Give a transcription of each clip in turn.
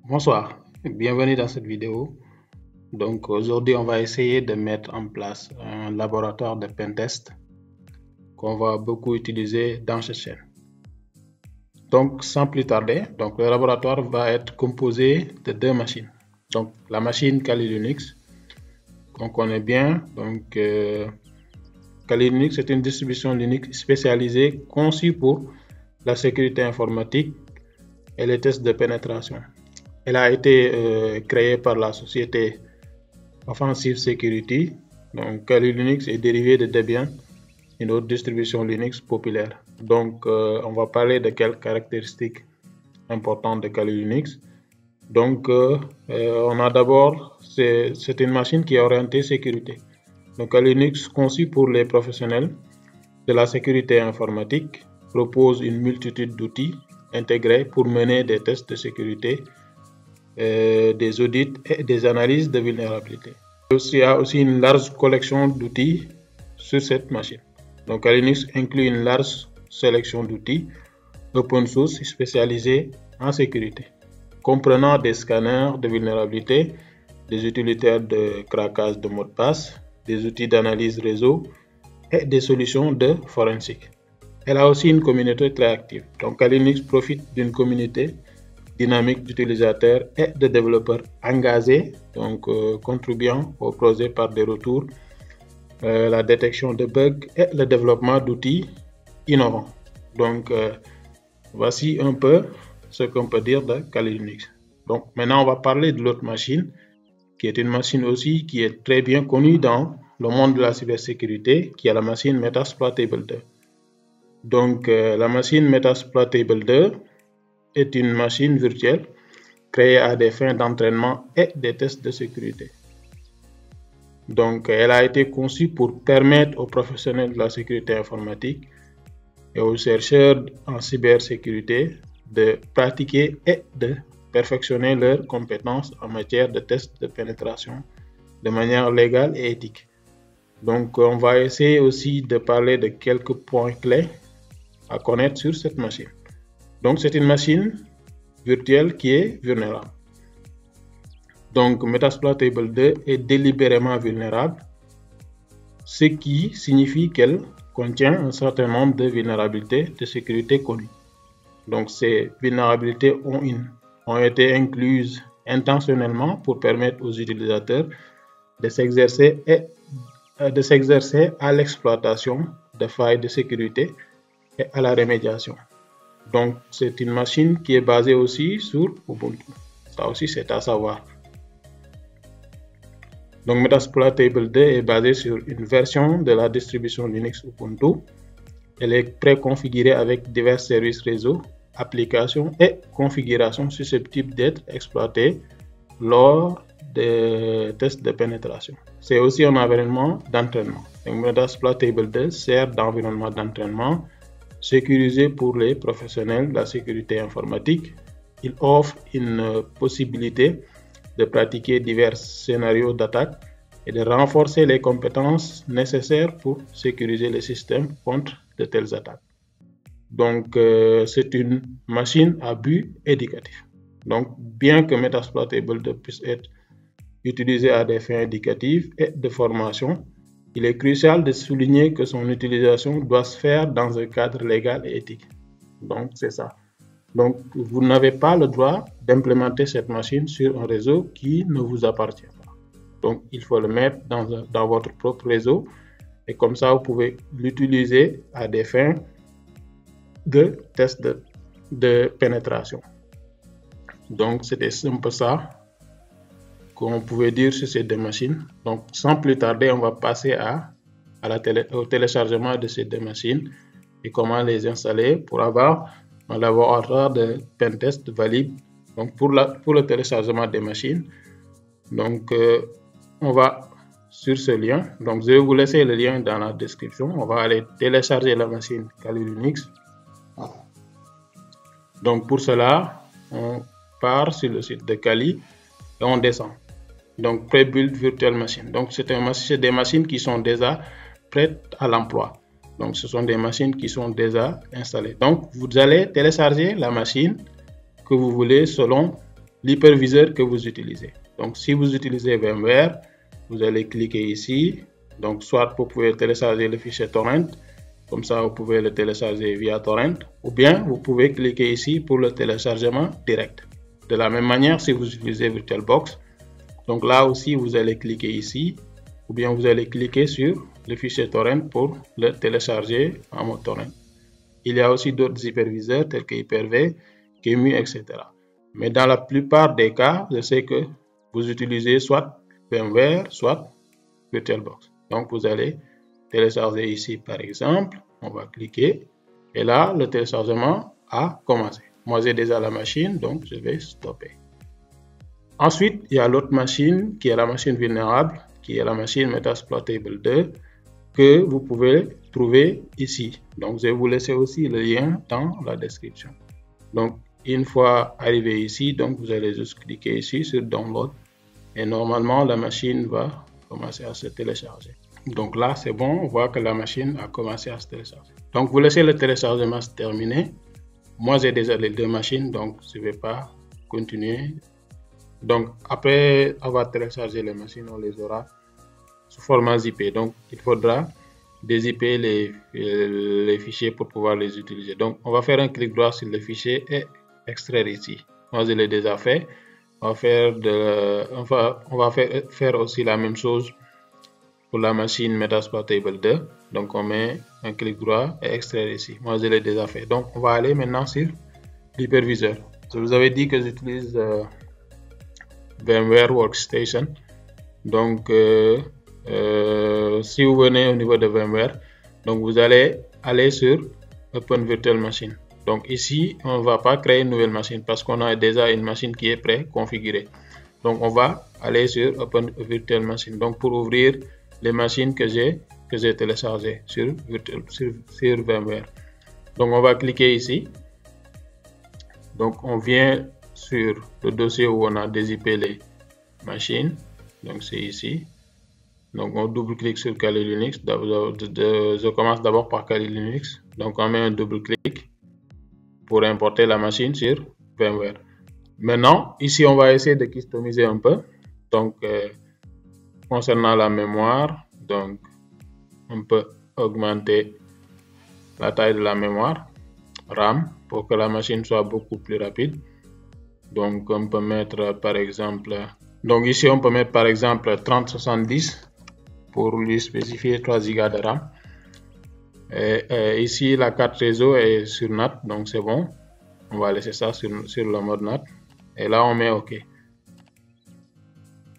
Bonsoir, bienvenue dans cette vidéo. Donc aujourd'hui, on va essayer de mettre en place un laboratoire de pentest qu'on va beaucoup utiliser dans cette chaîne. Donc sans plus tarder, le laboratoire va être composé de deux machines. Donc la machine Kali Linux qu'on connaît bien. Donc Kali Linux est une distribution Linux spécialisée conçue pour la sécurité informatique et les tests de pénétration. Elle a été créée par la société Offensive Security. Donc Kali Linux est dérivé de Debian, une autre distribution Linux populaire. Donc on va parler de quelques caractéristiques importantes de Kali Linux. Donc on a d'abord, c'est une machine qui est orientée sécurité. Donc Kali Linux, conçu pour les professionnels de la sécurité informatique, propose une multitude d'outils intégrés pour mener des tests de sécurité, des audits et des analyses de vulnérabilité. Il y a aussi une large collection d'outils sur cette machine. Donc Kali Linux inclut une large sélection d'outils open source spécialisés en sécurité, comprenant des scanners de vulnérabilité, des utilitaires de craquage de mots de passe, des outils d'analyse réseau et des solutions de forensique. Elle a aussi une communauté très active. Donc Kali Linux profite d'une communauté dynamique d'utilisateurs et de développeurs engagés, donc contribuant au projet par des retours, la détection de bugs et le développement d'outils innovants. Donc voici un peu ce qu'on peut dire de Kali Linux. Donc maintenant on va parler de l'autre machine, qui est une machine aussi qui est très bien connue dans le monde de la cybersécurité, qui est la machine Metasploitable 2. Donc la machine Metasploitable 2 est une machine virtuelle créée à des fins d'entraînement et des tests de sécurité. Donc, elle a été conçue pour permettre aux professionnels de la sécurité informatique et aux chercheurs en cybersécurité de pratiquer et de perfectionner leurs compétences en matière de tests de pénétration de manière légale et éthique. Donc, on va essayer aussi de parler de quelques points clés à connaître sur cette machine. Donc, c'est une machine virtuelle qui est vulnérable. Donc, Metasploitable 2 est délibérément vulnérable, ce qui signifie qu'elle contient un certain nombre de vulnérabilités de sécurité connues. Donc, ces vulnérabilités ont été incluses intentionnellement pour permettre aux utilisateurs de s'exercer à l'exploitation de failles de sécurité et à la remédiation. Donc, c'est une machine qui est basée aussi sur Ubuntu. Ça aussi, c'est à savoir. Donc, Metasploitable 2 est basée sur une version de la distribution Linux Ubuntu. Elle est préconfigurée avec divers services réseau, applications et configurations susceptibles d'être exploitées lors des tests de pénétration. C'est aussi un environnement d'entraînement. Donc, Metasploitable 2 sert d'environnement d'entraînement sécurisé pour les professionnels de la sécurité informatique. Il offre une possibilité de pratiquer divers scénarios d'attaque et de renforcer les compétences nécessaires pour sécuriser les systèmes contre de telles attaques. Donc, c'est une machine à but éducatif. Donc, bien que Metasploitable 2 puisse être utilisé à des fins éducatives et de formation, il est crucial de souligner que son utilisation doit se faire dans un cadre légal et éthique. Donc, c'est ça. Donc, vous n'avez pas le droit d'implémenter cette machine sur un réseau qui ne vous appartient pas. Donc, il faut le mettre dans votre propre réseau et comme ça, vous pouvez l'utiliser à des fins de tests de pénétration. Donc, c'était un peu ça qu'on pouvait dire sur ces deux machines. Donc, sans plus tarder, on va passer au téléchargement de ces deux machines et comment les installer pour avoir un laboratoire de pentest valide. Donc, pour le téléchargement des machines, donc, on va sur ce lien. Donc, je vais vous laisser le lien dans la description. On va aller télécharger la machine Kali Linux. Donc, pour cela, on part sur le site de Kali et on descend. Donc, Pre-Build Virtual Machine. Donc, c'est des machines qui sont déjà prêtes à l'emploi. Donc, ce sont des machines qui sont déjà installées. Donc, vous allez télécharger la machine que vous voulez selon l'hyperviseur que vous utilisez. Donc si vous utilisez VMware, vous allez cliquer ici. Donc soit vous pouvez télécharger le fichier torrent, comme ça vous pouvez le télécharger via torrent, ou bien vous pouvez cliquer ici pour le téléchargement direct. De la même manière, si vous utilisez VirtualBox, donc là aussi vous allez cliquer ici, ou bien vous allez cliquer sur le fichier torrent pour le télécharger en mode torrent. Il y a aussi d'autres hyperviseurs tels que Hyper-V, QEMU, etc. Mais dans la plupart des cas, je sais que vous utilisez soit VMware, soit VirtualBox. Donc vous allez télécharger ici par exemple, on va cliquer et là le téléchargement a commencé. Moi j'ai déjà la machine, donc je vais stopper. Ensuite, il y a l'autre machine qui est la machine vulnérable, qui est la machine Metasploitable 2 que vous pouvez trouver ici. Donc je vais vous laisser aussi le lien dans la description. Donc une fois arrivé ici, donc vous allez juste cliquer ici sur Download et normalement la machine va commencer à se télécharger. Donc là c'est bon, on voit que la machine a commencé à se télécharger. Donc vous laissez le téléchargement se terminer. Moi j'ai déjà les deux machines, donc je ne vais pas continuer. Donc après avoir téléchargé les machines, on les aura sous format zippé. Donc il faudra dézipper les fichiers pour pouvoir les utiliser. Donc on va faire un clic droit sur le fichier et extraire ici. Moi je l'ai déjà fait. On va faire aussi la même chose pour la machine Metasploitable 2. Donc on met un clic droit et extraire ici. Moi je l'ai déjà fait. Donc on va aller maintenant sur l'hyperviseur. Je vous avais dit que j'utilise VMware Workstation. Donc si vous venez au niveau de VMware, donc vous allez aller sur Open Virtual Machine. Donc ici, on ne va pas créer une nouvelle machine parce qu'on a déjà une machine qui est préconfigurée. Donc on va aller sur Open Virtual Machine. Donc pour ouvrir les machines que j'ai téléchargées sur VMware. Donc on va cliquer ici. Donc on vient sur le dossier où on a dézippé les machines. Donc c'est ici. Donc on double-clique sur Kali Linux. Je commence d'abord par Kali Linux. Donc on met un double-clic pour importer la machine sur VMware. Maintenant, ici on va essayer de customiser un peu. Donc concernant la mémoire, donc on peut augmenter la taille de la mémoire RAM pour que la machine soit beaucoup plus rapide. Donc on peut mettre par exemple, donc ici on peut mettre par exemple 3070 pour lui spécifier 3 Go de RAM. Et ici la carte réseau est sur NAT, donc c'est bon. On va laisser ça sur le mode NAT. Et là on met OK.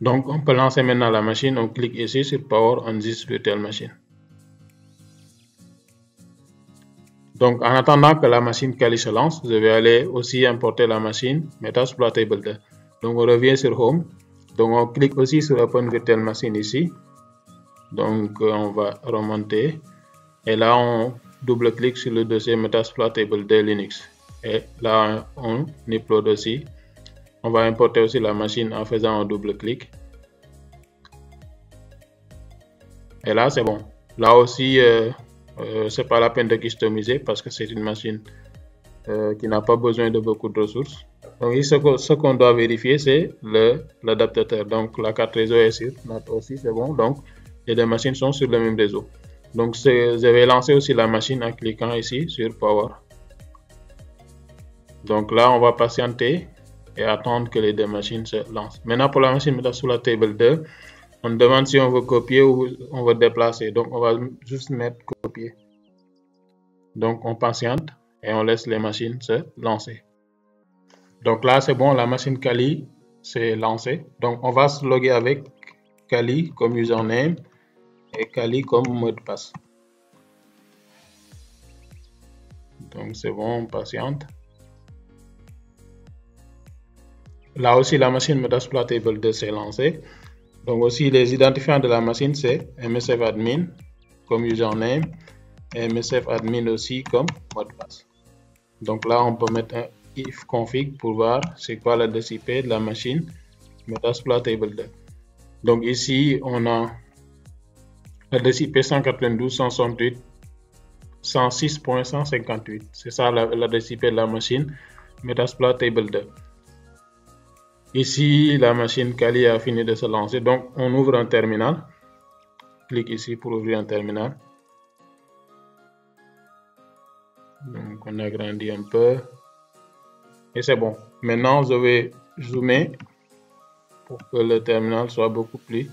Donc on peut lancer maintenant la machine. On clique ici sur Power on this virtual machine. Donc en attendant que la machine Kali se lance, je vais aller aussi importer la machine Metasploitable 2. Donc on revient sur Home. Donc on clique aussi sur Open Virtual Machine ici. Donc on va remonter. Et là on double-clique sur le dossier Metasploitable 2 Linux. Et là on upload aussi. On va importer aussi la machine en faisant un double-clic. Et là c'est bon. Là aussi c'est pas la peine de customiser parce que c'est une machine qui n'a pas besoin de beaucoup de ressources. Donc ici, ce qu'on doit vérifier c'est l'adaptateur. Donc la carte réseau est sur NAT aussi, c'est bon. Donc les deux machines sont sur le même réseau. Donc je vais lancer aussi la machine en cliquant ici sur Power. Donc là on va patienter et attendre que les deux machines se lancent. Maintenant pour la machine Metasploitable 2, on demande si on veut copier ou on veut déplacer. Donc on va juste mettre copier. Donc on patiente et on laisse les machines se lancer. Donc là c'est bon, la machine Kali s'est lancée. Donc on va se loguer avec Kali comme username et Kali comme mot de passe. Donc c'est bon, on patiente. Là aussi la machine Metasploitable 2 s'est lancée. Donc aussi les identifiants de la machine c'est msfadmin comme username et msfadmin aussi comme mot de passe. Donc là on peut mettre un if config pour voir c'est quoi l'adresse IP de la machine Metasploitable 2. Donc ici on a l'adresse IP 192.168.106.158. C'est ça l'adresse IP de la machine Metasploitable 2. Ici, la machine Kali a fini de se lancer. Donc, on ouvre un terminal. Clique ici pour ouvrir un terminal. Donc, on agrandit un peu. Et c'est bon. Maintenant, je vais zoomer pour que le terminal soit beaucoup plus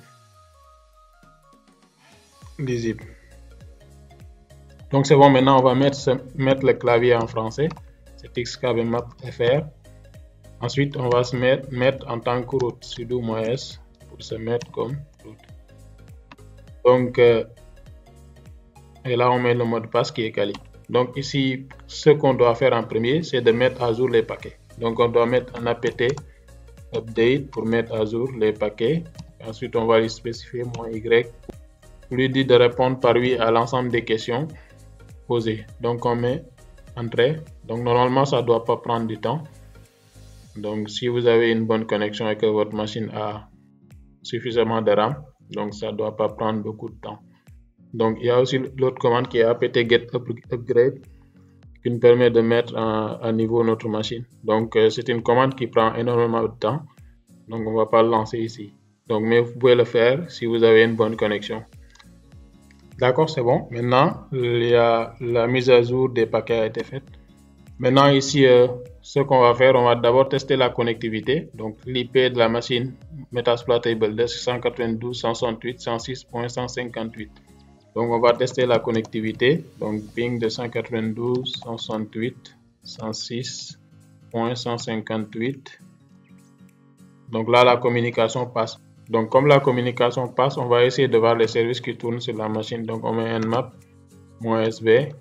lisible. Donc, c'est bon. Maintenant, on va mettre le clavier en français. C'est xkbmap fr. Ensuite, on va se mettre en tant que route, sudo -s pour se mettre comme route. Donc, et là, on met le mot de passe qui est Kali. Donc, ici, ce qu'on doit faire en premier, c'est de mettre à jour les paquets. Donc, on doit mettre un apt update pour mettre à jour les paquets. Ensuite, on va lui spécifier -y pour lui dire de répondre par oui à l'ensemble des questions posées. Donc, on met entrée. Donc, normalement, ça ne doit pas prendre du temps. Donc, si vous avez une bonne connexion et que votre machine a suffisamment de RAM, donc ça ne doit pas prendre beaucoup de temps. Donc, il y a aussi l'autre commande qui est apt-get upgrade qui nous permet de mettre à niveau notre machine. Donc, c'est une commande qui prend énormément de temps. Donc, on ne va pas le lancer ici. Donc, mais vous pouvez le faire si vous avez une bonne connexion. D'accord, c'est bon. Maintenant, la mise à jour des paquets a été faite. Maintenant, ici, ce qu'on va faire, on va d'abord tester la connectivité. Donc, l'IP de la machine Metasploitable de 192.168.106.158. Donc, on va tester la connectivité. Donc, ping de 192.168.106.158. Donc là, la communication passe. Donc, comme la communication passe, on va essayer de voir les services qui tournent sur la machine. Donc, on met nmap -sb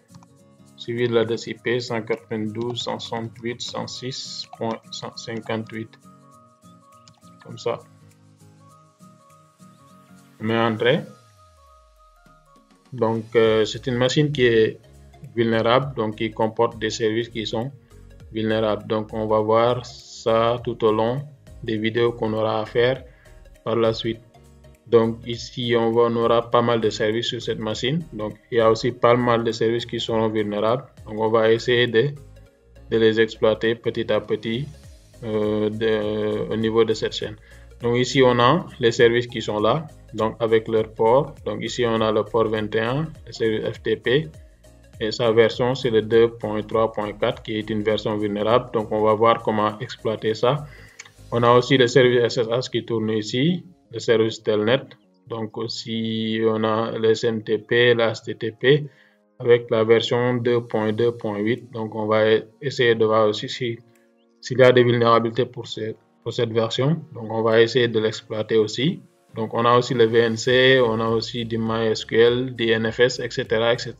suivi de l'adresse IP 192.168.106.158. Comme ça. On met entrée. Donc, c'est une machine qui est vulnérable, donc qui comporte des services qui sont vulnérables. Donc, on va voir ça tout au long des vidéos qu'on aura à faire par la suite. Donc, ici, on aura pas mal de services sur cette machine. Donc, il y a aussi pas mal de services qui seront vulnérables. Donc, on va essayer de les exploiter petit à petit au niveau de cette chaîne. Donc, ici, on a les services qui sont là, donc avec leur port. Donc, ici, on a le port 21, le service FTP, et sa version, c'est le 2.3.4 qui est une version vulnérable. Donc, on va voir comment exploiter ça. On a aussi le service SSH qui tourne ici, le service Telnet. Donc, aussi, on a le SMTP, la HTTP avec la version 2.2.8. Donc, on va essayer de voir aussi s'il y a des vulnérabilités pour cette version. Donc, on va essayer de l'exploiter aussi. Donc, on a aussi le VNC, on a aussi du MySQL, du NFS, etc., etc.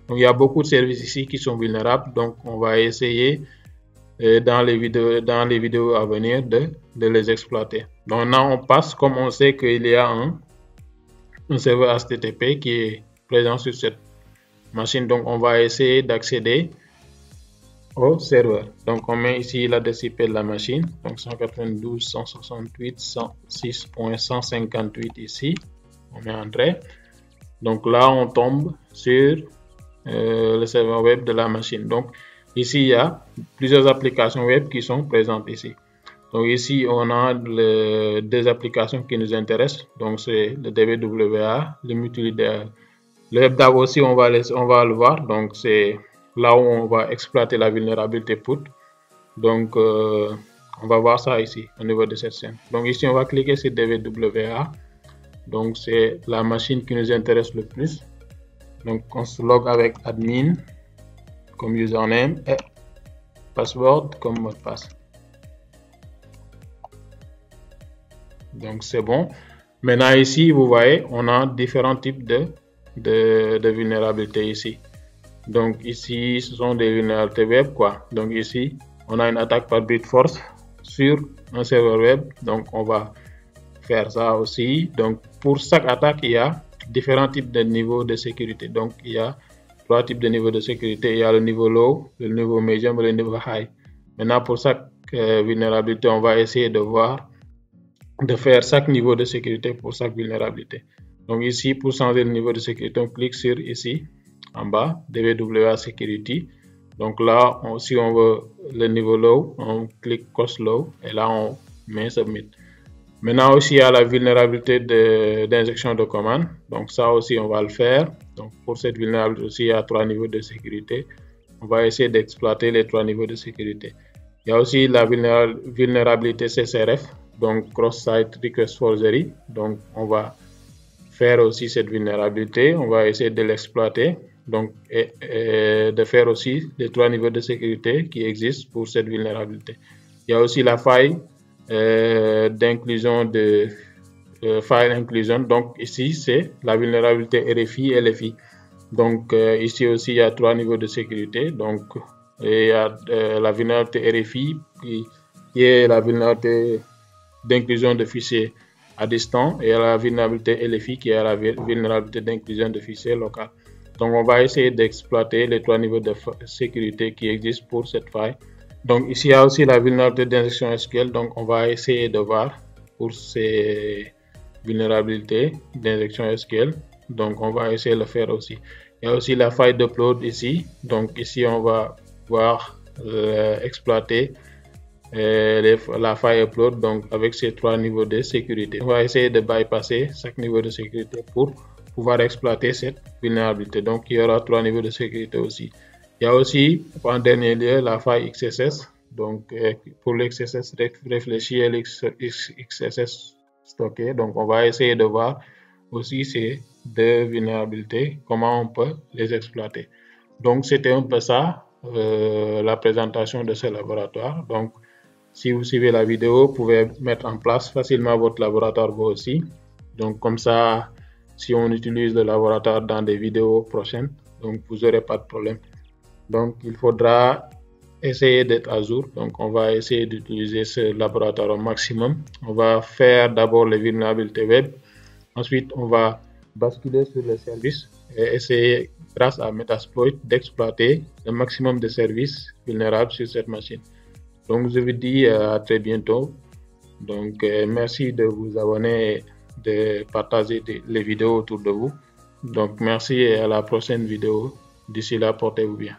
Donc, il y a beaucoup de services ici qui sont vulnérables. Donc, on va essayer dans les vidéos à venir de les exploiter. Donc, là, on passe comme on sait qu'il y a un serveur HTTP qui est présent sur cette machine. Donc, on va essayer d'accéder au serveur. Donc, on met ici l'adresse IP de la machine. Donc, 192.168.106.158 ici. On met entrée. Donc, là, on tombe sur le serveur web de la machine. Donc, ici, il y a plusieurs applications web qui sont présentes ici. Donc, ici, on a deux applications qui nous intéressent. Donc, c'est le DBWA, le multilidéal. Le WebDAV aussi, on va le voir. Donc, c'est là où on va exploiter la vulnérabilité PUT. Donc, on va voir ça ici, au niveau de cette scène. Donc, ici, on va cliquer sur DBWA. Donc, c'est la machine qui nous intéresse le plus. Donc, on se log avec admin comme username et password comme mot de passe. Donc, c'est bon. Maintenant, ici, vous voyez, on a différents types de vulnérabilités ici. Donc, ici, ce sont des vulnérabilités web, quoi. Donc, ici, on a une attaque par brute force sur un serveur web. Donc, on va faire ça aussi. Donc, pour chaque attaque, il y a différents types de niveaux de sécurité. Donc, il y a 3 types de niveaux de sécurité. Il y a le niveau low, le niveau medium et le niveau high. Maintenant, pour chaque vulnérabilité, on va essayer de faire chaque niveau de sécurité pour chaque vulnérabilité. Donc, ici, pour changer le niveau de sécurité, on clique sur ici, en bas, DBWA Security. Donc là, si on veut le niveau low, on clique Cost Low et là, mais submit. Maintenant aussi, il y a la vulnérabilité d'injection de commande. Donc ça aussi, on va le faire. Donc pour cette vulnérabilité aussi, il y a 3 niveaux de sécurité. On va essayer d'exploiter les 3 niveaux de sécurité. Il y a aussi la vulnérabilité CSRF, donc Cross-Site Request Forgery. Donc on va faire aussi cette vulnérabilité. On va essayer de l'exploiter. Donc et de faire aussi les 3 niveaux de sécurité qui existent pour cette vulnérabilité. Il y a aussi la faille d'inclusion de file inclusion. Donc ici, c'est la vulnérabilité RFI et LFI. Donc ici aussi, il y a 3 niveaux de sécurité. Donc il y a la vulnérabilité RFI qui est la vulnérabilité d'inclusion de fichiers à distance et la vulnérabilité LFI qui est la vulnérabilité d'inclusion de fichiers local. Donc on va essayer d'exploiter les 3 niveaux de sécurité qui existent pour cette faille. Donc ici, il y a aussi la vulnérabilité d'injection SQL. Donc on va essayer de voir pour ces vulnérabilités d'injection SQL. Donc on va essayer de le faire aussi. Il y a aussi la faille d'upload ici. Donc ici, on va voir exploiter la faille upload, donc avec ces 3 niveaux de sécurité. On va essayer de bypasser chaque niveau de sécurité pour pouvoir exploiter cette vulnérabilité. Donc il y aura 3 niveaux de sécurité aussi. Il y a aussi, en dernier lieu, la faille XSS. Donc pour l'XSS réfléchi et l'XSS stocké. Donc on va essayer de voir aussi ces 2 vulnérabilités, comment on peut les exploiter. Donc c'était un peu ça, la présentation de ce laboratoire. Donc si vous suivez la vidéo, vous pouvez mettre en place facilement votre laboratoire vous aussi. Donc comme ça, si on utilise le laboratoire dans des vidéos prochaines, donc vous n'aurez pas de problème. Donc il faudra essayer d'être à jour. Donc on va essayer d'utiliser ce laboratoire au maximum. On va faire d'abord les vulnérabilités web. Ensuite, on va basculer sur les services et essayer, grâce à Metasploit, d'exploiter le maximum de services vulnérables sur cette machine. Donc je vous dis à très bientôt. Donc merci de vous abonner et de partager les vidéos autour de vous. Donc merci et à la prochaine vidéo. D'ici là, portez-vous bien.